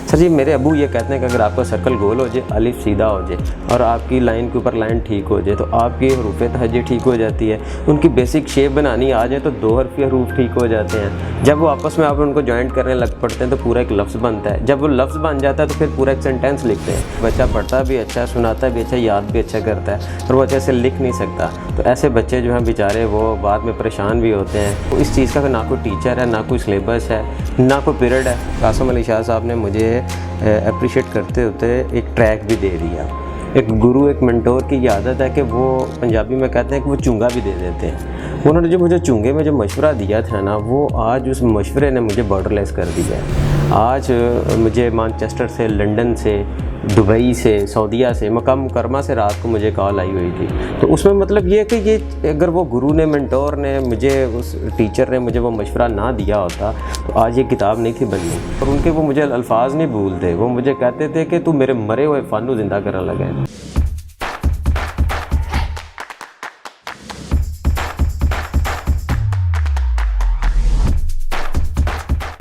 Sir जी, मेरे अबू ये कहते हैं कि अगर आपका सर्कल गोल हो जाए, अलिफ सीधा हो जाए और आपकी लाइन के ऊपर लाइन ठीक हो जाए तो आपकी हरूफ तहज्जी ठीक हो जाती है। उनकी बेसिक शेप बनानी आ जाए तो 2 हरफ़ी हरूफ ठीक हो जाते हैं। जब वो आपस में आप उनको जॉइंट करने लग पड़ते हैं तो पूरा एक लफ्ज़ बनता है। जब वो लफ्ज़ बन जाता है तो फिर पूरा एक सेंटेंस लिखते हैं। बच्चा पढ़ता भी अच्छा, सुनाता भी अच्छा, याद भी अच्छा करता है, और वो अच्छे से लिख नहीं सकता। तो ऐसे बच्चे जो हैं बेचारे वो बाद में परेशान भी होते हैं। तो इस चीज़ का ना कोई टीचर है, ना कोई सिलेबस है, ना कोई पीरियड है। कासिम अली शाह साहब ने मुझे अप्रिशिएट करते होते एक ट्रैक भी दे दिया। एक गुरु, एक मेंटोर की ये आदत है कि वो पंजाबी में कहते हैं कि वो चूंगा भी दे देते हैं। उन्होंने जो मुझे चूंगे में जो मशवरा दिया था ना, वो आज उस मशवरे ने मुझे बॉर्डरलेस कर दिया है। आज मुझे मैनचेस्टर से, लंदन से, दुबई से, सऊदीया से, मक्का मुकरमा से रात को मुझे कॉल आई हुई थी। तो उसमें मतलब ये कि ये अगर वो गुरु ने, मेंटोर ने, मुझे उस टीचर ने मुझे वो मशवरा ना दिया होता तो आज ये किताब नहीं थी बननी। और उनके वो मुझे अल्फाज नहीं भूलते। वो मुझे कहते थे कि तू मेरे मरे हुए फ़न को ज़िंदा करने लगा है।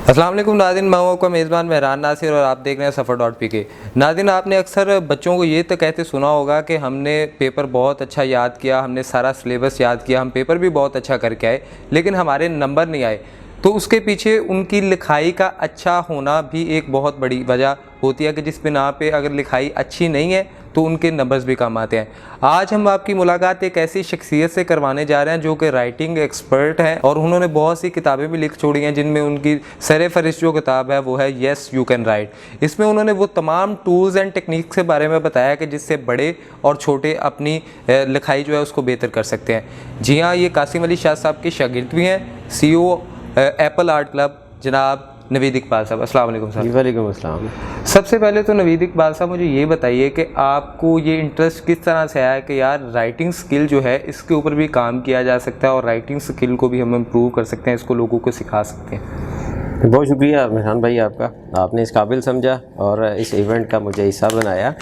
अस्सलाम वालेकुम नाज़रीन, मैं हूं आपका मेज़बान मेहरान नासिर और आप देख रहे हैं सफ़र.pk। नाज़रीन, आपने अक्सर बच्चों को ये तो कहते सुना होगा कि हमने पेपर बहुत अच्छा याद किया, हमने सारा सिलेबस याद किया, हम पेपर भी बहुत अच्छा करके आए, लेकिन हमारे नंबर नहीं आए। तो उसके पीछे उनकी लिखाई का अच्छा होना भी एक बहुत बड़ी वजह होती है कि जिस बिना पे अगर लिखाई अच्छी नहीं है तो उनके नंबर्स भी कम आते हैं। आज हम आपकी मुलाकात एक ऐसी शख्सियत से करवाने जा रहे हैं जो कि राइटिंग एक्सपर्ट हैं और उन्होंने बहुत सी किताबें भी लिख छोड़ी हैं, जिनमें उनकी सर-ए-फ़हरिस्त जो किताब है वो है येस यू कैन राइट। इसमें उन्होंने वो तमाम टूल्स एंड टेक्निक्स के बारे में बताया कि जिससे बड़े और छोटे अपनी लिखाई जो है उसको बेहतर कर सकते हैं। जी हाँ, ये कासिम अली शाह साहब के शागिर्द भी हैं, CEO एप्पल आर्ट क्लब जनाब नवीद इकबाल साहब। अस्सलाम वालेकुम सर। वालेकुम अस्सलाम। सबसे पहले तो नवीद इकबाल साहब, मुझे ये बताइए कि आपको ये इंटरेस्ट किस तरह से आया कि यार राइटिंग स्किल जो है इसके ऊपर भी काम किया जा सकता है और राइटिंग स्किल को भी हम इम्प्रूव कर सकते हैं, इसको लोगों को सिखा सकते हैं। बहुत शुक्रिया मेहरान भाई आपका, आपने इस काबिल समझा और इस इवेंट का मुझे हिस्सा बनाया।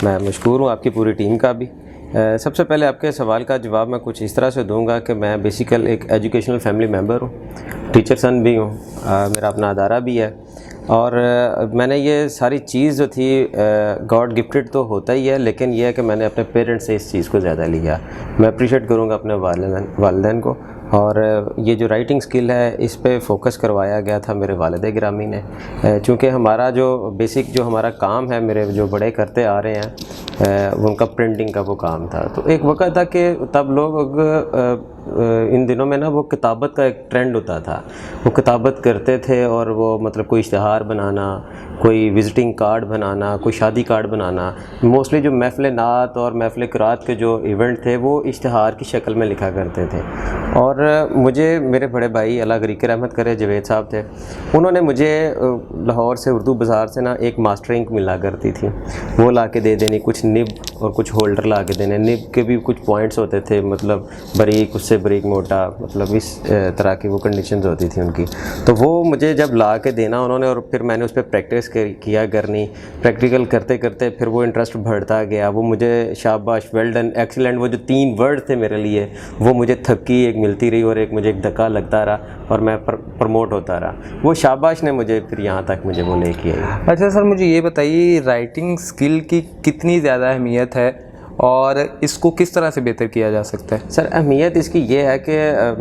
मैं मशकूर हूँ आपकी पूरी टीम का भी। सबसे पहले आपके सवाल का जवाब मैं कुछ इस तरह से दूंगा कि मैं बेसिकल एक एजुकेशनल फैमिली मेंबर हूँ, टीचर सन भी हूँ, मेरा अपना अदारा भी है और मैंने ये सारी चीज़ जो थी गॉड गिफ्टेड तो होता ही है, लेकिन यह है कि मैंने अपने पेरेंट्स से इस चीज़ को ज़्यादा लिया। मैं अप्रिशिएट करूँगा अपने वालिदैन को। और ये जो राइटिंग स्किल है इस पे फोकस करवाया गया था मेरे वालिद गिरामी ने, चूँकि हमारा जो बेसिक जो हमारा काम है, मेरे जो बड़े करते आ रहे हैं, उनका प्रिंटिंग का वो काम था। तो एक वक्त था कि तब लोग इन दिनों में ना वो किताबत का एक ट्रेंड होता था, वो किताबत करते थे और वो मतलब कोई इश्तिहार बनाना, कोई विज़िटिंग कार्ड बनाना, कोई शादी कार्ड बनाना। मोस्टली जो महफ़िल नात और महफ़िल क़िरात के जो इवेंट थे वो इश्तिहार की शक्ल में लिखा करते थे। और मुझे मेरे बड़े भाई अल्लाह गरीक रहमत करे जवेद साहब थे, उन्होंने मुझे लाहौर से उर्दू बाज़ार से ना एक मास्टर इंक मिला करती थी, वो ला के दे देनी, कुछ निब और कुछ होल्डर ला के देने। निब के भी कुछ पॉइंट्स होते थे, मतलब बारीक, उससे बारीक मोटा, मतलब इस तरह की वो कंडीशंस होती थी उनकी। तो वो मुझे जब ला के देना उन्होंने और फिर मैंने उस पर प्रैक्टिस किया करनी, प्रैक्टिकल करते करते फिर वो इंटरेस्ट बढ़ता गया। वो मुझे शाबाश, वेल डन, एक्सीलेंट, वो जो 3 वर्ड थे मेरे लिए, वो मुझे थकी एक मिलती रही और एक मुझे एक धक्का लगता रहा और मैं प्रमोट होता रहा। वो शाबाश ने मुझे फिर यहाँ तक मुझे वो लेके आई। अच्छा सर, मुझे ये बताइए राइटिंग स्किल की कितनी ज़्यादा अहमियत है और इसको किस तरह से बेहतर किया जा सकता है? सर, अहमियत इसकी ये है कि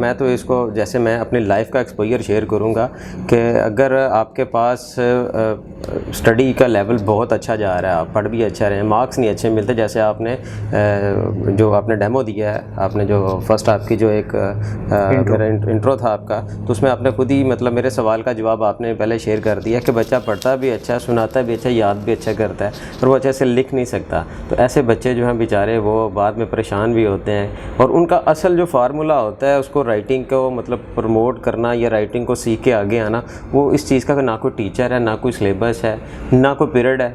मैं तो इसको, जैसे मैं अपनी लाइफ का एक्सपोजर शेयर करूँगा कि अगर आपके पास स्टडी का लेवल बहुत अच्छा जा रहा है, आप पढ़ भी अच्छा रहे हैं, मार्क्स नहीं अच्छे मिलते, जैसे आपने जो आपने डेमो दिया है, आपने जो फर्स्ट आपकी जो एक मेरा इंट्रो था आपका, तो उसमें आपने खुद ही मतलब मेरे सवाल का जवाब आपने पहले शेयर कर दिया कि बच्चा पढ़ता भी अच्छा, सुनाता भी अच्छा, याद भी अच्छा करता है, और वो अच्छे से लिख नहीं सकता। तो ऐसे बच्चे जो हैं बेचारे वो बाद में परेशान भी होते हैं और उनका असल जो फार्मूला होता है उसको राइटिंग को मतलब प्रमोट करना या राइटिंग को सीख के आगे आना, वो इस चीज़ का ना कोई टीचर है, ना कोई सिलेबस है, ना कोई पीरियड है,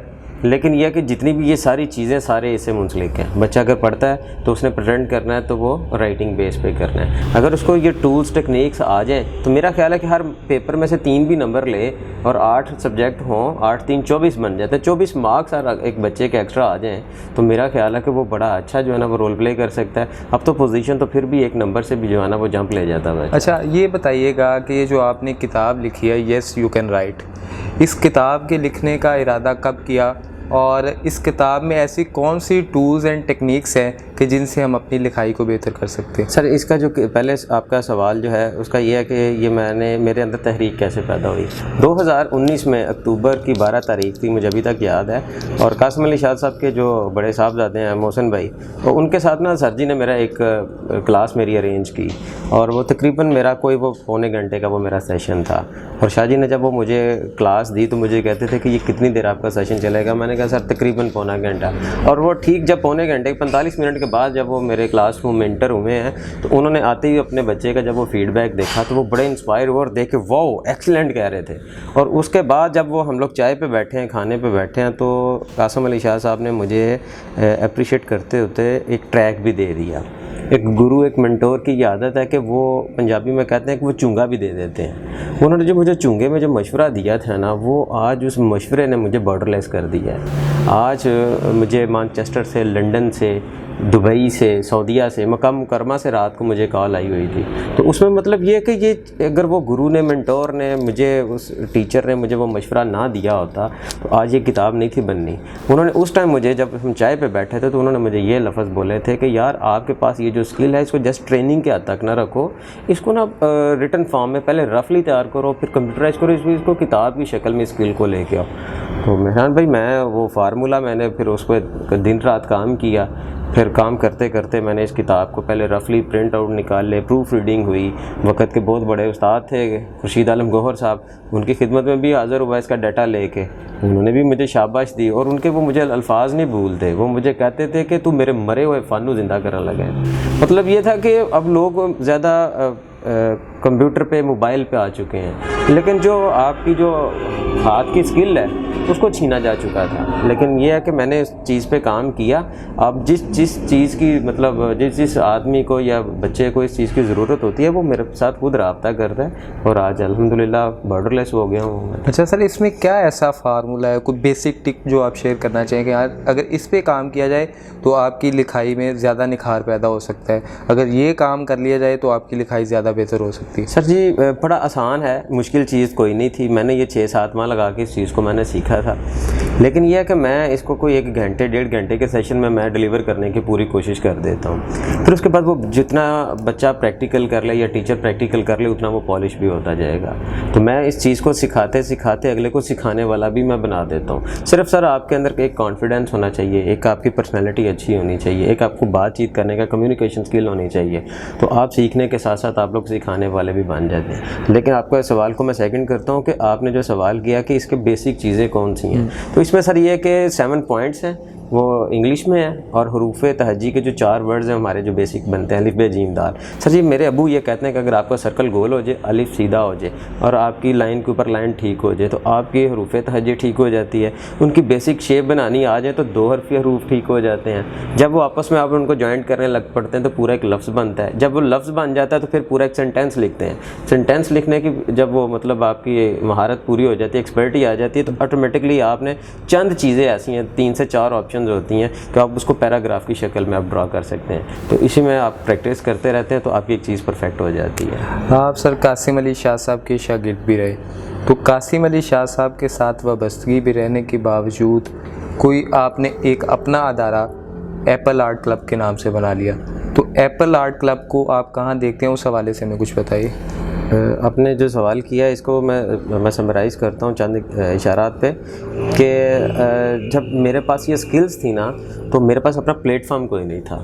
लेकिन यह कि जितनी भी ये सारी चीज़ें सारे इससे मुंसलिक हैं। बच्चा अगर पढ़ता है तो उसने प्रेजेंट करना है तो वो राइटिंग बेस पे करना है। अगर उसको ये टूल्स टेक्निक्स आ जाए तो मेरा ख्याल है कि हर पेपर में से 3 भी नंबर ले और 8 सब्जेक्ट हों, 8 3 24 बन जाते हैं। 24 मार्क्स अगर एक बच्चे के एक्स्ट्रा आ जाएँ तो मेरा ख्याल है कि वो बड़ा अच्छा जो है ना वो रोल प्ले कर सकता है। अब तो पोजीशन तो फिर भी एक नंबर से भी जो है ना वो जंप ले जाता है। अच्छा, ये बताइएगा कि ये जो आपने किताब लिखी है येस यू कैन राइट, इस किताब के लिखने का इरादा कब किया और इस किताब में ऐसी कौन सी टूल्स एंड टेक्निक्स हैं कि जिनसे हम अपनी लिखाई को बेहतर कर सकते हैं? सर, इसका जो पहले आपका सवाल जो है उसका ये है कि ये मेरे अंदर तहरीक कैसे पैदा हुई। 2019 में अक्टूबर की 12 तारीख थी, मुझे अभी तक याद है। और कासिम अली शाह साहब के जो बड़े साहबजादे हैं मोहसिन भाई, तो उनके साथ ना सर जी ने मेरा एक क्लास मेरी अरेंज की और वो तकरीबन मेरा कोई वो पौने घंटे का वो मेरा सेशन था। और शाह जी ने जब वो मुझे क्लास दी तो मुझे कहते थे कि ये कितनी देर आपका सेशन चलेगा। मैंने कहा सर तकरीबन पौना घंटा। और वो ठीक जब पौने घंटे 45 मिनट के बाद जब वो मेरे क्लासरूम में इंटर हुए हैं तो उन्होंने आते ही अपने बच्चे का जब वो फीडबैक देखा तो वो बड़े इंस्पायर हुए और देख के वाओ एक्सीलेंट कह रहे थे। और उसके बाद जब वो हम लोग चाय पे बैठे हैं, खाने पे बैठे हैं, तो कासिम अली शाह साहब ने मुझे अप्रिशिएट करते होते एक ट्रैक भी दे दिया। एक गुरु, एक मेंटोर की ये आदत है कि वो पंजाबी में कहते हैं कि वो चुंगा भी दे देते हैं। उन्होंने जो मुझे चुंगे में जो मशवरा दिया था ना, वो आज उस मशवरे ने मुझे बॉर्डरलेस कर दिया है। आज मुझे मैनचेस्टर से, लंदन से, दुबई से, सऊदीया से, मक्का मुकरमा से रात को मुझे कॉल आई हुई थी। तो उसमें मतलब ये है कि ये अगर वो गुरु ने, मेंटोर ने, मुझे उस टीचर ने मुझे वो मशवरा ना दिया होता तो आज ये किताब नहीं थी बननी। उन्होंने उस टाइम मुझे, जब हम चाय पे बैठे थे, तो उन्होंने मुझे ये लफ्ज़ बोले थे कि यार आपके पास ये जो स्किल है इसको जस्ट ट्रेनिंग के हद तक ना रखो, इसको ना रिटन फॉर्म में पहले रफली तैयार करो, फिर कंप्यूटराइज करो, इसको किताब की शक्ल में स्किल को लेके आओ। तो मेहरान भाई, मैं वो फार्मूला मैंने फिर उस पर दिन रात काम किया। फिर काम करते करते मैंने इस किताब को पहले रफली प्रिंट आउट निकाले, प्रूफ रीडिंग हुई। वक़्त के बहुत बड़े उस्ताद थे खुर्शीद आलम गौहर साहब, उनकी खिदमत में भी हाज़िर हुआ इसका डाटा लेके। उन्होंने भी मुझे शाबाश दी और उनके वो मुझे अल्फाज नहीं भूलते। वो मुझे कहते थे कि तू मेरे मरे हुए फ़न ज़िंदा करने लगे। मतलब ये था कि अब लोग ज़्यादा कंप्यूटर पे, मोबाइल पे आ चुके हैं, लेकिन जो आपकी जो हाथ की स्किल है उसको छीना जा चुका था। लेकिन ये है कि मैंने इस चीज़ पे काम किया। अब जिस चीज़ की मतलब जिस आदमी को या बच्चे को इस चीज़ की ज़रूरत होती है वो मेरे साथ खुद रब्ता करता है और आज अल्हम्दुलिल्लाह बॉर्डरलेस हो गया हूँ मैं। अच्छा सर, इसमें क्या ऐसा फार्मूला है, कोई बेसिक टिप जो आप शेयर करना चाहेंगे? अगर इस पे काम किया जाए तो आपकी लिखाई में ज़्यादा निखार पैदा हो सकता है, अगर ये काम कर लिया जाए तो आपकी लिखाई ज़्यादा बेहतर हो सकती है? सर जी, बड़ा आसान है, मुश्किल चीज़ कोई नहीं थी। मैंने ये 6-7 माह लगा के इस चीज़ को मैंने सीखा था। लेकिन यह है कि मैं इसको कोई 1 घंटे 1.5 घंटे के सेशन में मैं डिलीवर करने की पूरी कोशिश कर देता हूँ। फिर उसके बाद वो जितना बच्चा प्रैक्टिकल कर ले या टीचर प्रैक्टिकल कर ले उतना वो पॉलिश भी होता जाएगा। तो मैं इस चीज़ को सिखाते सिखाते अगले को सिखाने वाला भी मैं बना देता हूँ। सिर्फ सर आपके अंदर एक कॉन्फिडेंस होना चाहिए, एक आपकी पर्सनैलिटी अच्छी होनी चाहिए, एक आपको बातचीत करने का कम्युनिकेशन स्किल होनी चाहिए। तो आप सीखने के साथ साथ आप लोग सिखाने वाले भी बन जाते हैं। लेकिन आपका सवाल को मैं सेकंड करता हूँ कि आपने जो सवाल किया कि इसके बेसिक चीज़ें कौन सी हैं, तो इसमें सर ये कि 7 पॉइंट्स हैं, वो इंग्लिश में है और हरूफ तहजी के जो 4 वर्ड्स हैं हमारे जो बेसिक बनते हैं, अलिफ बे जीम दाल। सर जी, मेरे अबू ये कहते हैं कि अगर आपका सर्कल गोल हो जाए, अलिफ सीधा हो जाए और आपकी लाइन के ऊपर लाइन ठीक हो जाए तो आपकी हरूफ तहजी ठीक हो जाती है। उनकी बेसिक शेप बनानी आ जाए तो 2 हरफी हरूफ ठीक हो जाते हैं। जब वो आपस में आप उनको जॉइंट करने लग पड़ते हैं तो पूरा एक लफ्ज़ बनता है। जब वो लफ्ज़ बन जाता है तो फिर पूरा एक सेंटेंस लिखते हैं। सेंटेंस लिखने की जब वो मतलब आपकी महारत पूरी हो जाती है, एक्सपर्टी आ जाती है, तो ऑटोमेटिकली आपने चंद चीज़ें ऐसी हैं, 3 से 4 ऑप्शन होती हैं कि आप उसको पैराग्राफ की शक्ल में आप ड्रा कर सकते हैं। तो इसी में आप प्रैक्टिस करते रहते हैं तो आपकी एक चीज़ परफेक्ट हो जाती है। आप सर कासिम अली शाह साहब के शागिर्द भी रहे, तो कासिम अली शाह साहब के साथ वाबस्तगी भी रहने के बावजूद कोई आपने एक अपना अदारा एप्पल आर्ट क्लब के नाम से बना लिया, तो एप्पल आर्ट क्लब को आप कहाँ देखते हैं, उस हवाले से हमें कुछ बताइए। आपने जो सवाल किया इसको मैं समराइज़ करता हूँ चंद इशारात पे कि जब मेरे पास ये स्किल्स थी ना तो मेरे पास अपना प्लेटफॉर्म कोई नहीं था।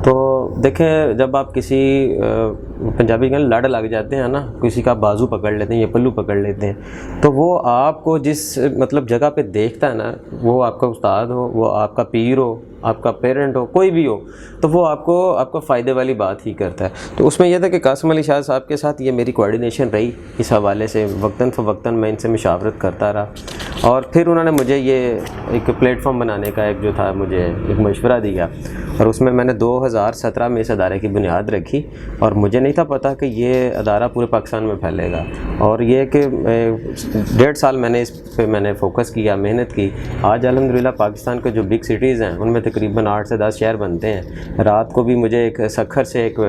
तो देखें, जब आप किसी पंजाबी में लड़ लग जाते हैं ना, किसी का बाजू पकड़ लेते हैं या पल्लू पकड़ लेते हैं, तो वो आपको जिस मतलब जगह पे देखता है ना, वो आपका उस्ताद हो, वो आपका पीर हो, आपका पेरेंट हो, कोई भी हो, तो वो आपको फ़ायदे वाली बात ही करता है। तो उसमें यह था कि कासिम अली शाह साहब के साथ ये मेरी कोऑर्डिनेशन रही, इस हवाले से वक्तन फ़वक्तन मैं इनसे मुशावरत करता रहा, और फिर उन्होंने मुझे ये एक प्लेटफॉर्म बनाने का एक जो था मुझे एक मशवरा दिया, और उसमें मैंने 2017 में इस अदारे की बुनियाद रखी, और मुझे नहीं था पता कि ये अदारा पूरे पाकिस्तान में फैलेगा। और ये कि 1.5 साल मैंने इस पे मैंने फ़ोकस किया, मेहनत की। आज अल्हम्दुलिल्लाह पाकिस्तान के जो बिग सिटीज़ हैं उनमें तकरीबन 8 से 10 शहर बनते हैं। रात को भी मुझे एक सखर से एक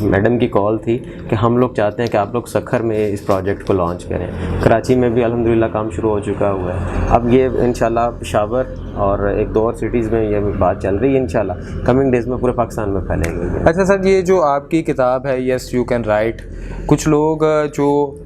मैडम की कॉल थी कि हम लोग चाहते हैं कि आप लोग सखर में इस प्रोजेक्ट को लॉन्च करें। कराची में भी अल्हम्दुलिल्लाह काम शुरू हो चुका हुआ है। अब ये इंशाल्लाह पेशावर और एक दो और सिटीज़ में ये बात चल रही है, इंशाल्लाह कमिंग डेज़ में पूरे पाकिस्तान में फैलेंगे। अच्छा सर, ये जो आपकी किताब है यस यू कैन राइट, कुछ लोग जो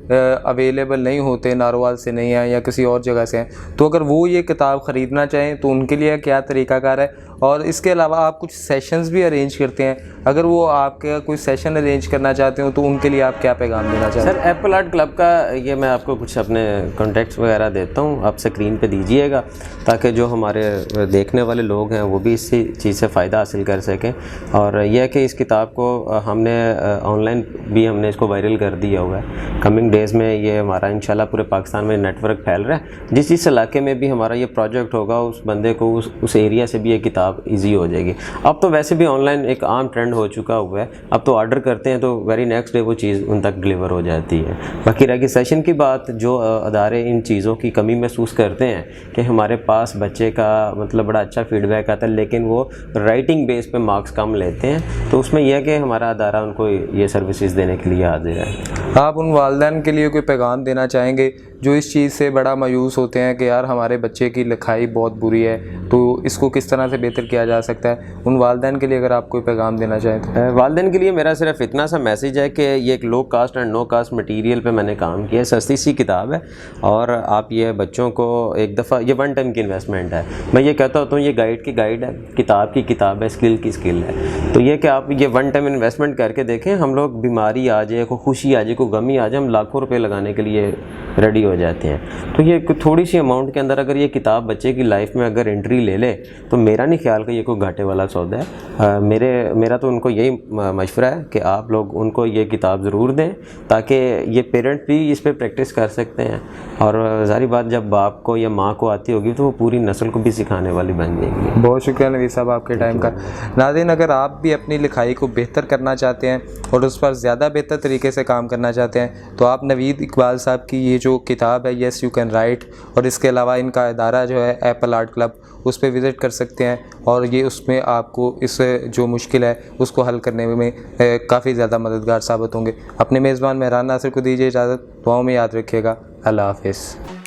अवेलेबल नहीं होते, नारोवाल से नहीं हैं या किसी और जगह से हैं, तो अगर वो ये किताब ख़रीदना चाहें तो उनके लिए क्या तरीक़ाकार है? और इसके अलावा आप कुछ सेशंस भी अरेंज करते हैं, अगर वो आपके कोई सेशन अरेंज करना चाहते हो तो उनके लिए आप क्या पैगाम देना चाहते हैं? सर एप्पल आर्ट क्लब का ये मैं आपको कुछ अपने कॉन्टैक्ट्स वगैरह देता हूँ, आप स्क्रीन पे दीजिएगा, ताकि जो हमारे देखने वाले लोग हैं वो भी इसी चीज़ से फ़ायदा हासिल कर सकें। और यह है कि इस किताब को हमने ऑनलाइन भी हमने इसको वायरल कर दिया हुआ है। कमिंग डेज़ में ये हमारा इंशाल्लाह पूरे पाकिस्तान में नेटवर्क फैल रहा है। जिस इलाके में भी हमारा ये प्रोजेक्ट होगा, उस बंदे को उस एरिया से भी ये किताब ईजी हो जाएगी। अब तो वैसे भी ऑनलाइन एक आम ट्रेंड हो चुका हुआ है, अब तो ऑर्डर करते हैं तो वेरी नेक्स्ट डे वो चीज़ उन तक डिलीवर हो जाती है। बाकी रह गई सेशन की बात, जो अदारे इन चीज़ों की कमी महसूस करते हैं कि हमारे पास बच्चे का मतलब बड़ा अच्छा फीडबैक आता है लेकिन वो राइटिंग बेस पे मार्क्स कम लेते हैं, तो उसमें यह है कि हमारा अदारा उनको ये सर्विसेज देने के लिए हाजिर है। आप उन वालिदैन के लिए कोई पैगाम देना चाहेंगे जो इस चीज़ से बड़ा मायूस होते हैं कि यार हमारे बच्चे की लिखाई बहुत बुरी है, तो इसको किस तरह से बेहतर किया जा सकता है? उन वालिदैन के लिए अगर आप कोई पैगाम देना चाहें तो? वालिदैन के लिए मेरा सिर्फ इतना सा मैसेज है कि ये एक low cost and no cost material पे मैंने काम किया है, सस्ती सी किताब है, और आप ये बच्चों को एक दफ़ा, ये वन टाइम की इन्वेस्टमेंट है। मैं ये कहता होता हूँ ये गाइड की गाइड है, किताब की किताब है, स्किल की स्किल है। तो ये कि आप ये वन टाइम इन्वेस्टमेंट करके देखें, हम लोग बीमारी आ जाए, कोई खुशी आ जाए, कोई गमी आ जाए, हम लाखों रुपये लगाने के लिए रेडी हो जाते हैं। तो ये थोड़ी सी अमाउंट के अंदर अगर ये किताब बच्चे की लाइफ में अगर एंट्री ले ले तो मेरा नहीं ख्याल कि ये कोई घाटे वाला सौदा है। मेरा तो उनको यही मशवरा है कि आप लोग उनको ये किताब ज़रूर दें, ताकि ये पेरेंट भी इस पर प्रैक्टिस कर सकते हैं, और ज़ाहिर बात जब बाप को या माँ को आती होगी तो वो पूरी नस्ल को भी सिखाने वाली बन जाएगी। बहुत शुक्रिया नवीद साहब आपके टाइम का। नाज़रीन, अगर आप भी अपनी लिखाई को बेहतर करना चाहते हैं और उस पर ज़्यादा बेहतर तरीके से काम करना चाहते हैं तो आप नवीद इकबाल साहब की ये जो किताब है यस यू कैन राइट, और इसके अलावा इनका इदारा जो है एप्पल आर्ट क्लब, उस पर विज़िट कर सकते हैं, और ये उसमें आपको इस जो मुश्किल है उसको हल करने में काफ़ी ज़्यादा मददगार साबित होंगे। अपने मेज़बान मेहरान नासिर को दीजिए इजाज़त, दुआओं में याद रखिएगा। अल्लाह हाफ़िज़।